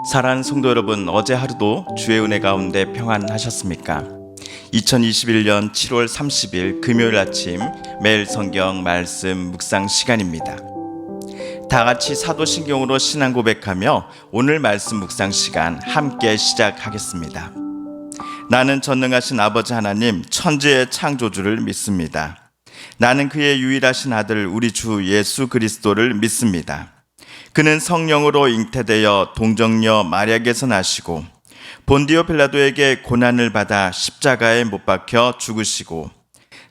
사랑하는 성도 여러분, 어제 하루도 주의 은혜 가운데 평안하셨습니까? 2021년 7월 30일 금요일 아침 매일 성경 말씀 묵상 시간입니다. 다 같이 사도신경으로 신앙 고백하며 오늘 말씀 묵상 시간 함께 시작하겠습니다. 나는 전능하신 아버지 하나님 천지의 창조주를 믿습니다. 나는 그의 유일하신 아들 우리 주 예수 그리스도를 믿습니다. 그는 성령으로 잉태되어 동정녀 마리아에게서 나시고 본디오 빌라도에게 고난을 받아 십자가에 못 박혀 죽으시고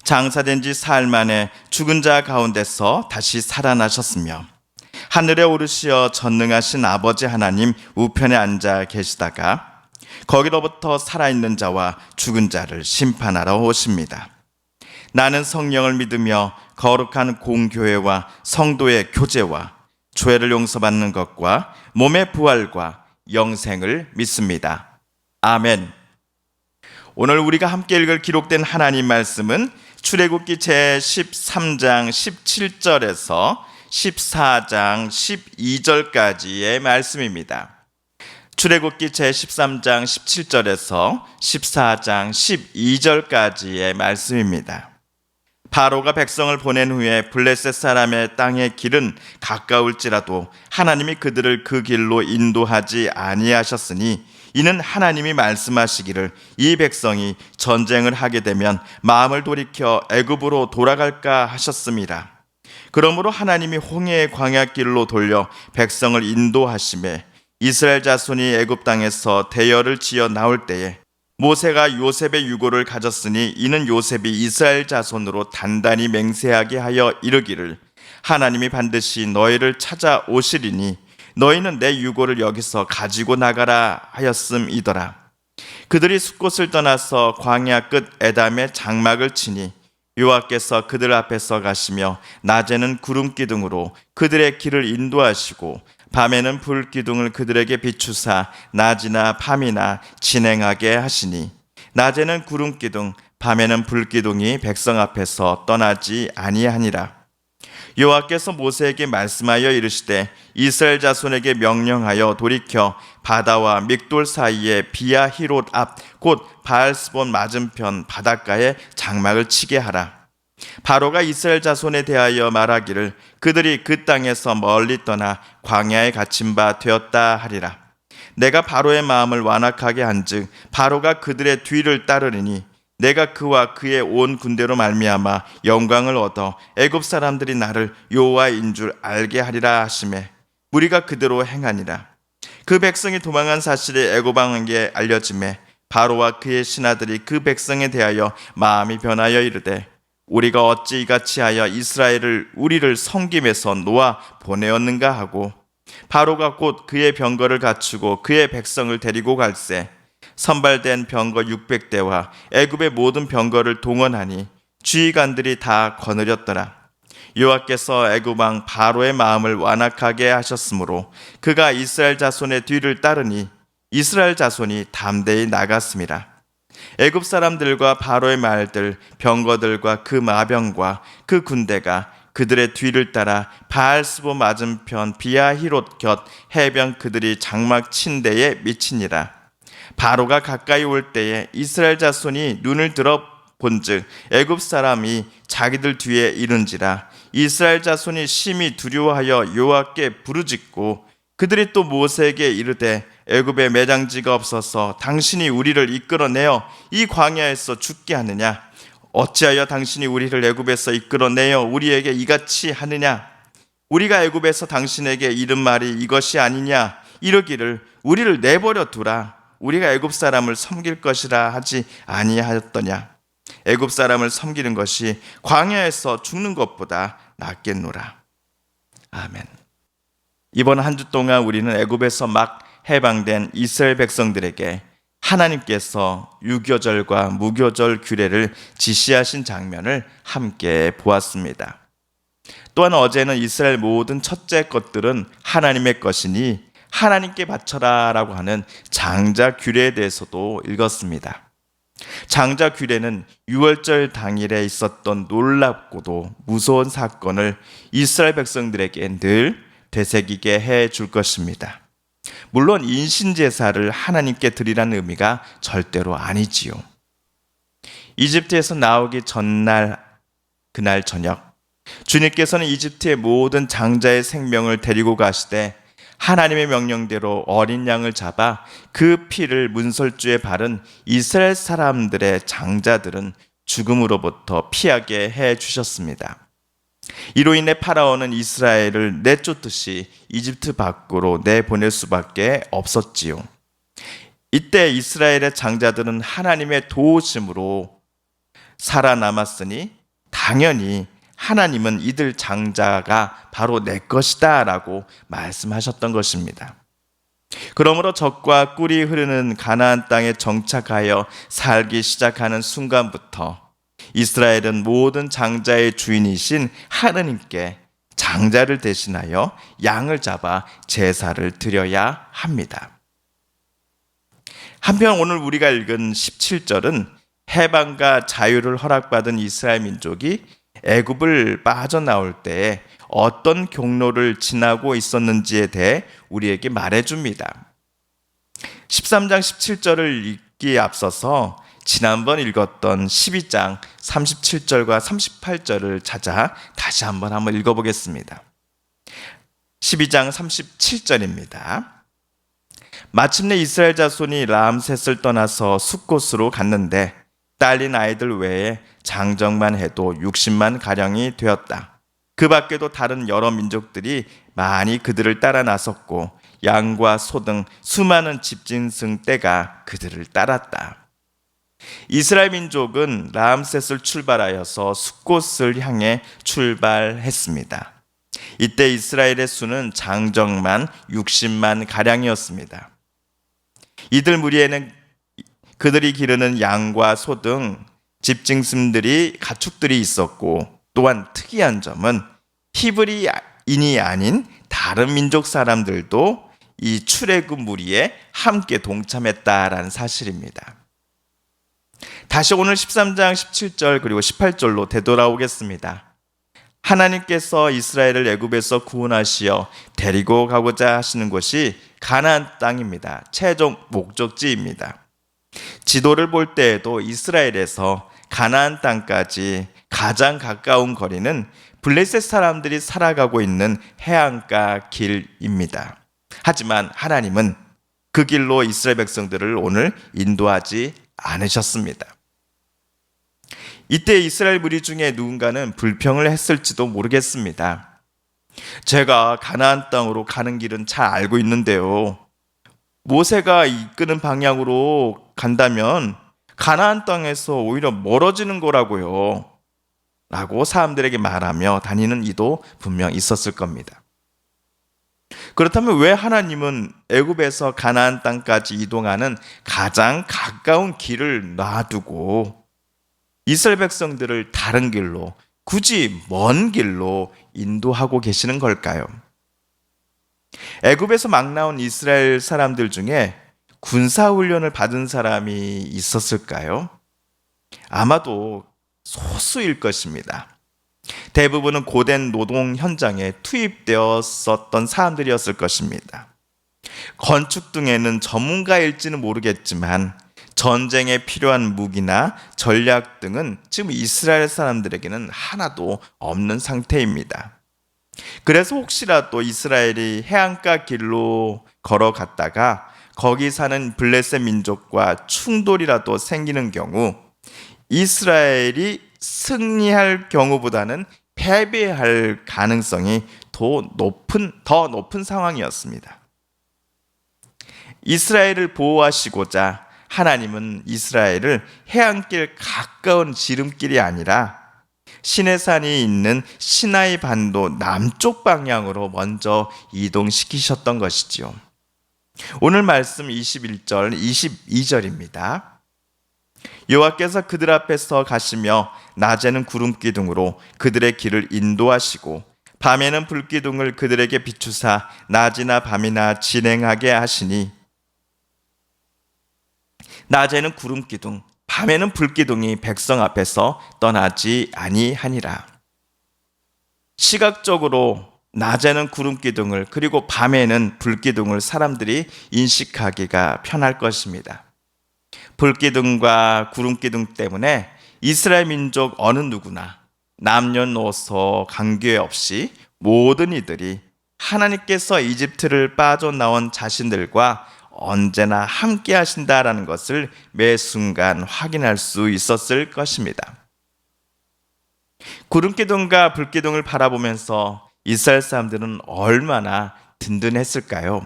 장사된 지 사흘 만에 죽은 자 가운데서 다시 살아나셨으며 하늘에 오르시어 전능하신 아버지 하나님 우편에 앉아 계시다가 거기로부터 살아있는 자와 죽은 자를 심판하러 오십니다. 나는 성령을 믿으며 거룩한 공교회와 성도의 교제와 죄를 용서받는 것과 몸의 부활과 영생을 믿습니다. 아멘. 오늘 우리가 함께 읽을 기록된 하나님 말씀은 출애굽기 제13장 17절에서 14장 12절까지의 말씀입니다. 출애굽기 제13장 17절에서 14장 12절까지의 말씀입니다. 바로가 백성을 보낸 후에 블레셋 사람의 땅의 길은 가까울지라도 하나님이 그들을 그 길로 인도하지 아니하셨으니 이는 하나님이 말씀하시기를 이 백성이 전쟁을 하게 되면 마음을 돌이켜 애굽으로 돌아갈까 하셨습니다. 그러므로 하나님이 홍해의 광야길로 돌려 백성을 인도하시매 이스라엘 자손이 애굽 땅에서 대열을 지어 나올 때에 모세가 요셉의 유고를 가졌으니 이는 요셉이 이스라엘 자손으로 단단히 맹세하게 하여 이르기를 하나님이 반드시 너희를 찾아오시리니 너희는 내 유고를 여기서 가지고 나가라 하였음이더라. 그들이 숫곳을 떠나서 광야 끝 에담에 장막을 치니 여호와께서 그들 앞에서 가시며 낮에는 구름 기둥으로 그들의 길을 인도하시고 밤에는 불 기둥을 그들에게 비추사 낮이나 밤이나 진행하게 하시니 낮에는 구름 기둥 밤에는 불 기둥이 백성 앞에서 떠나지 아니하니라. 여호와께서 모세에게 말씀하여 이르시되 이스라엘 자손에게 명령하여 돌이켜 바다와 믹돌 사이에 비야히롯 앞 곧 바알스본 맞은편 바닷가에 장막을 치게 하라. 바로가 이스라엘 자손에 대하여 말하기를 그들이 그 땅에서 멀리 떠나 광야에 갇힌 바 되었다 하리라. 내가 바로의 마음을 완악하게 한즉 바로가 그들의 뒤를 따르리니 내가 그와 그의 온 군대로 말미암아 영광을 얻어 애굽 사람들이 나를 여호와인 줄 알게 하리라 하시매 우리가 그대로 행하니라. 그 백성이 도망한 사실이 애굽 왕에게 알려지매 바로와 그의 신하들이 그 백성에 대하여 마음이 변하여 이르되 우리가 어찌 이같이 하여 이스라엘을 우리를 섬김에서 놓아 보내었는가 하고 바로가 곧 그의 병거를 갖추고 그의 백성을 데리고 갈새 선발된 병거 600대와 애굽의 모든 병거를 동원하니 주의관들이 다 거느렸더라. 여호와께서 애굽 왕 바로의 마음을 완악하게 하셨으므로 그가 이스라엘 자손의 뒤를 따르니 이스라엘 자손이 담대히 나갔습니다. 애굽 사람들과 바로의 말들 병거들과 그 마병과 그 군대가 그들의 뒤를 따라 바알스보 맞은편 비야히롯 곁 해변 그들이 장막 친 데에 미치니라. 바로가 가까이 올 때에 이스라엘 자손이 눈을 들어 본즉 애굽 사람이 자기들 뒤에 이른지라. 이스라엘 자손이 심히 두려워하여 여호와께 부르짖고 그들이 또 모세에게 이르되 애굽에 매장지가 없어서 당신이 우리를 이끌어내어 이 광야에서 죽게 하느냐? 어찌하여 당신이 우리를 애굽에서 이끌어내어 우리에게 이같이 하느냐? 우리가 애굽에서 당신에게 이른 말이 이것이 아니냐? 이르기를 우리를 내버려 두라. 우리가 애굽 사람을 섬길 것이라 하지 아니하였더냐? 애굽 사람을 섬기는 것이 광야에서 죽는 것보다 낫겠노라. 아멘. 이번 한 주 동안 우리는 애굽에서 막 해방된 이스라엘 백성들에게 하나님께서 유교절과 무교절 규례를 지시하신 장면을 함께 보았습니다. 또한 어제는 이스라엘 모든 첫째 것들은 하나님의 것이니 하나님께 바쳐라 라고 하는 장자 규례에 대해서도 읽었습니다. 장자 규례는 유월절 당일에 있었던 놀랍고도 무서운 사건을 이스라엘 백성들에게 늘 되새기게 해 줄 것입니다. 물론 인신제사를 하나님께 드리라는 의미가 절대로 아니지요. 이집트에서 나오기 전날 그날 저녁 주님께서는 이집트의 모든 장자의 생명을 데리고 가시되 하나님의 명령대로 어린 양을 잡아 그 피를 문설주에 바른 이스라엘 사람들의 장자들은 죽음으로부터 피하게 해 주셨습니다. 이로 인해 파라오는 이스라엘을 내쫓듯이 이집트 밖으로 내보낼 수밖에 없었지요. 이때 이스라엘의 장자들은 하나님의 도우심으로 살아남았으니 당연히 하나님은 이들 장자가 바로 내 것이다 라고 말씀하셨던 것입니다. 그러므로 젖과 꿀이 흐르는 가나안 땅에 정착하여 살기 시작하는 순간부터 이스라엘은 모든 장자의 주인이신 하느님께 장자를 대신하여 양을 잡아 제사를 드려야 합니다. 한편 오늘 우리가 읽은 17절은 해방과 자유를 허락받은 이스라엘 민족이 애굽을 빠져나올 때 어떤 경로를 지나고 있었는지에 대해 우리에게 말해줍니다. 13장 17절을 읽기에 앞서서 지난번 읽었던 12장 37절과 38절을 찾아 다시 한번 읽어보겠습니다. 12장 37절입니다. 마침내 이스라엘 자손이 람셋을 떠나서 숫곳으로 갔는데 딸린 아이들 외에 장정만 해도 60만 가량이 되었다. 그 밖에도 다른 여러 민족들이 많이 그들을 따라 나섰고 양과 소 등 수많은 집짐승 떼가 그들을 따랐다. 이스라엘 민족은 람셋을 출발하여서 숫곳을 향해 출발했습니다. 이때 이스라엘의 수는 장정만 60만 가량이었습니다. 이들 무리에는 그들이 기르는 양과 소 등 집짐승들이 가축들이 있었고 또한 특이한 점은 히브리인이 아닌 다른 민족 사람들도 이 출애굽 무리에 함께 동참했다라는 사실입니다. 다시 오늘 13장 17절 그리고 18절로 되돌아오겠습니다. 하나님께서 이스라엘을 애굽에서 구원하시어 데리고 가고자 하시는 곳이 가나안 땅입니다. 최종 목적지입니다. 지도를 볼 때에도 이스라엘에서 가나안 땅까지 가장 가까운 거리는 블레셋 사람들이 살아가고 있는 해안가 길입니다. 하지만 하나님은 그 길로 이스라엘 백성들을 오늘 인도하지 않으셨습니다. 이때 이스라엘 무리 중에 누군가는 불평을 했을지도 모르겠습니다. 제가 가나안 땅으로 가는 길은 잘 알고 있는데요. 모세가 이끄는 방향으로 간다면 가나안 땅에서 오히려 멀어지는 거라고요. 라고 사람들에게 말하며 다니는 이도 분명 있었을 겁니다. 그렇다면 왜 하나님은 애굽에서 가나안 땅까지 이동하는 가장 가까운 길을 놔두고 이스라엘 백성들을 다른 길로, 굳이 먼 길로 인도하고 계시는 걸까요? 애굽에서 막 나온 이스라엘 사람들 중에 군사훈련을 받은 사람이 있었을까요? 아마도 소수일 것입니다. 대부분은 고된 노동 현장에 투입되었었던 사람들이었을 것입니다. 건축 등에는 전문가일지는 모르겠지만 전쟁에 필요한 무기나 전략 등은 지금 이스라엘 사람들에게는 하나도 없는 상태입니다. 그래서 혹시라도 이스라엘이 해안가 길로 걸어갔다가 거기 사는 블레셋 민족과 충돌이라도 생기는 경우 이스라엘이 승리할 경우보다는 패배할 가능성이 더 높은 상황이었습니다. 이스라엘을 보호하시고자 하나님은 이스라엘을 해안길 가까운 지름길이 아니라 시내산이 있는 시나이 반도 남쪽 방향으로 먼저 이동시키셨던 것이지요. 오늘 말씀 21절, 22절입니다. 여호와께서 그들 앞에서 가시며 낮에는 구름 기둥으로 그들의 길을 인도하시고 밤에는 불 기둥을 그들에게 비추사 낮이나 밤이나 진행하게 하시니 낮에는 구름 기둥, 밤에는 불 기둥이 백성 앞에서 떠나지 아니하니라. 시각적으로 낮에는 구름 기둥을, 그리고 밤에는 불 기둥을 사람들이 인식하기가 편할 것입니다. 불 기둥과 구름 기둥 때문에 이스라엘 민족 어느 누구나 남녀노소 관계없이 모든 이들이 하나님께서 이집트를 빠져나온 자신들과 언제나 함께 하신다라는 것을 매 순간 확인할 수 있었을 것입니다. 구름기둥과 불기둥을 바라보면서 이스라엘 사람들은 얼마나 든든했을까요?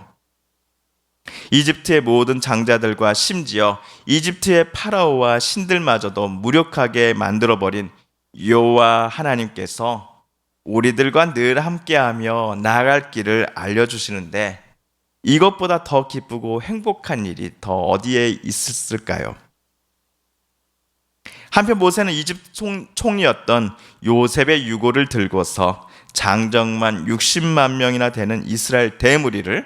이집트의 모든 장자들과 심지어 이집트의 파라오와 신들마저도 무력하게 만들어버린 여호와 하나님께서 우리들과 늘 함께하며 나아갈 길을 알려주시는데, 이것보다 더 기쁘고 행복한 일이 더 어디에 있었을까요? 한편 모세는 이집트 총리였던 요셉의 유고를 들고서 장정만 60만 명이나 되는 이스라엘 대무리를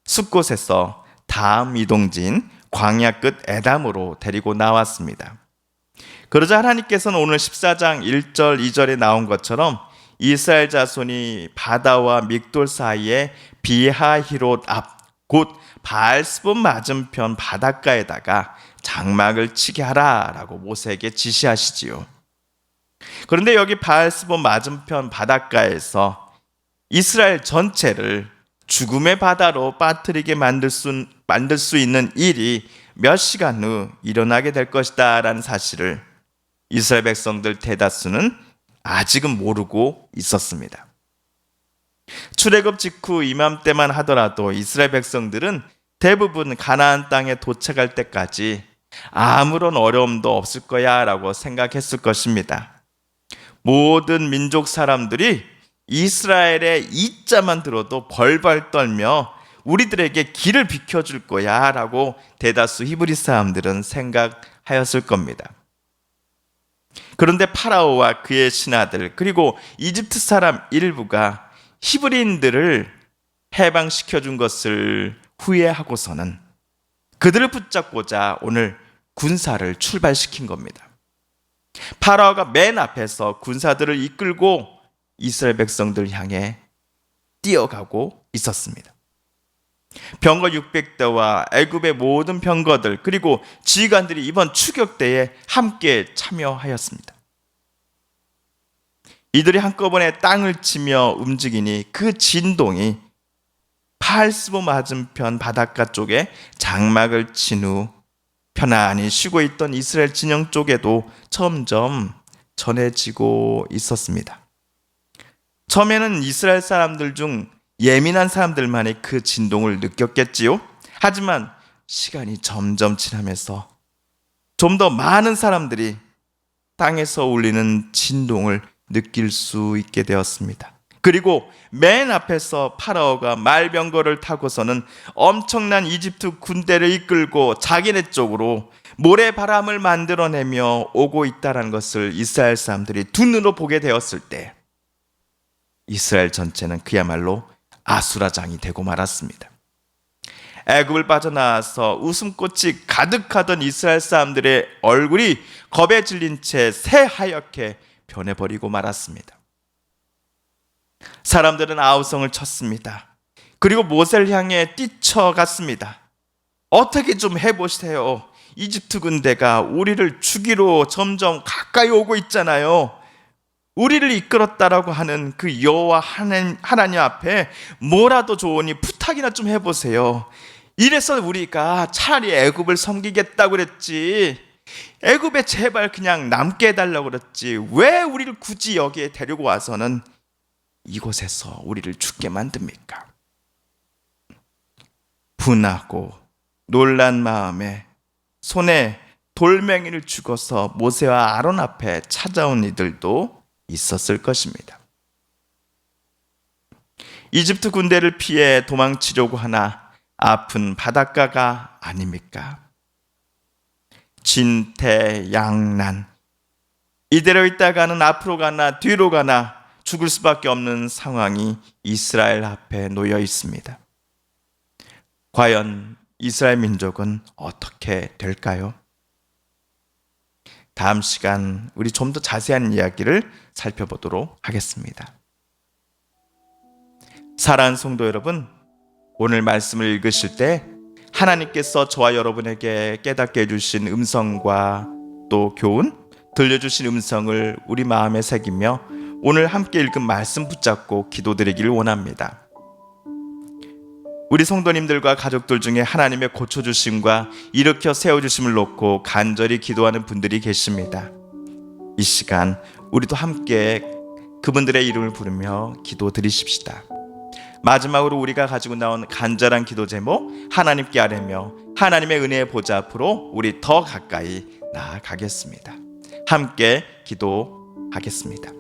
숲곳에서 다음 이동지인 광야 끝 에담으로 데리고 나왔습니다. 그러자 하나님께서는 오늘 14장 1절 2절에 나온 것처럼 이스라엘 자손이 바다와 믹돌 사이에 비하히롯 앞, 곧 바알스본 맞은편 바닷가에다가 장막을 치게 하라라고 모세에게 지시하시지요. 그런데 여기 바알스본 맞은편 바닷가에서 이스라엘 전체를 죽음의 바다로 빠뜨리게 만들 수 있는 일이 몇 시간 후 일어나게 될 것이다 라는 사실을 이스라엘 백성들 대다수는 아직은 모르고 있었습니다. 출애굽 직후 이맘때만 하더라도 이스라엘 백성들은 대부분 가나안 땅에 도착할 때까지 아무런 어려움도 없을 거야 라고 생각했을 것입니다. 모든 민족 사람들이 이스라엘의 이자만 들어도 벌벌 떨며 우리들에게 길을 비켜줄 거야 라고 대다수 히브리 사람들은 생각하였을 겁니다. 그런데 파라오와 그의 신하들, 그리고 이집트 사람 일부가 히브리인들을 해방시켜준 것을 후회하고서는 그들을 붙잡고자 오늘 군사를 출발시킨 겁니다. 파라오가 맨 앞에서 군사들을 이끌고 이스라엘 백성들 향해 뛰어가고 있었습니다. 병거 600대와 애굽의 모든 병거들, 그리고 지휘관들이 이번 추격대에 함께 참여하였습니다. 이들이 한꺼번에 땅을 치며 움직이니 그 진동이 바알스본 맞은편 바닷가 쪽에 장막을 친 후 편안히 쉬고 있던 이스라엘 진영 쪽에도 점점 전해지고 있었습니다. 처음에는 이스라엘 사람들 중 예민한 사람들만이 그 진동을 느꼈겠지요. 하지만 시간이 점점 지나면서 좀 더 많은 사람들이 땅에서 울리는 진동을 느낄 수 있게 되었습니다. 그리고 맨 앞에서 파라오가 말병거를 타고서는 엄청난 이집트 군대를 이끌고 자기네 쪽으로 모래바람을 만들어내며 오고 있다는 것을 이스라엘 사람들이 두 눈으로 보게 되었을 때 이스라엘 전체는 그야말로 아수라장이 되고 말았습니다. 애굽을 빠져나와서 웃음꽃이 가득하던 이스라엘 사람들의 얼굴이 겁에 질린 채 새하얗게 변해버리고 말았습니다. 사람들은 아우성을 쳤습니다. 그리고 모세를 향해 뛰쳐갔습니다. 어떻게 좀 해보세요. 이집트 군대가 우리를 죽이러 점점 가까이 오고 있잖아요. 우리를 이끌었다라고 하는 그 여호와 하나님 앞에 뭐라도 좋으니 부탁이나 좀 해보세요. 이래서 우리가 차라리 애굽을 섬기겠다고 그랬지, 애굽에 제발 그냥 남게 해달라고 그랬지, 왜 우리를 굳이 여기에 데리고 와서는 이곳에서 우리를 죽게 만듭니까? 분하고 놀란 마음에 손에 돌멩이를 쥐고서 모세와 아론 앞에 찾아온 이들도 있었을 것입니다. 이집트 군대를 피해 도망치려고 하나 아픈 바닷가가 아닙니까? 진퇴양난, 이대로 있다가는 앞으로 가나 뒤로 가나 죽을 수밖에 없는 상황이 이스라엘 앞에 놓여 있습니다. 과연 이스라엘 민족은 어떻게 될까요? 다음 시간 우리 좀 더 자세한 이야기를 살펴보도록 하겠습니다. 사랑하는 성도 여러분, 오늘 말씀을 읽으실 때 하나님께서 저와 여러분에게 깨닫게 해주신 음성과 또 교훈, 들려주신 음성을 우리 마음에 새기며 오늘 함께 읽은 말씀 붙잡고 기도드리기를 원합니다. 우리 성도님들과 가족들 중에 하나님의 고쳐주심과 일으켜 세워주심을 놓고 간절히 기도하는 분들이 계십니다. 이 시간 우리도 함께 그분들의 이름을 부르며 기도드리십시다. 마지막으로 우리가 가지고 나온 간절한 기도 제목, 하나님께 아뢰며 하나님의 은혜의 보좌 앞으로 우리 더 가까이 나아가겠습니다. 함께 기도하겠습니다.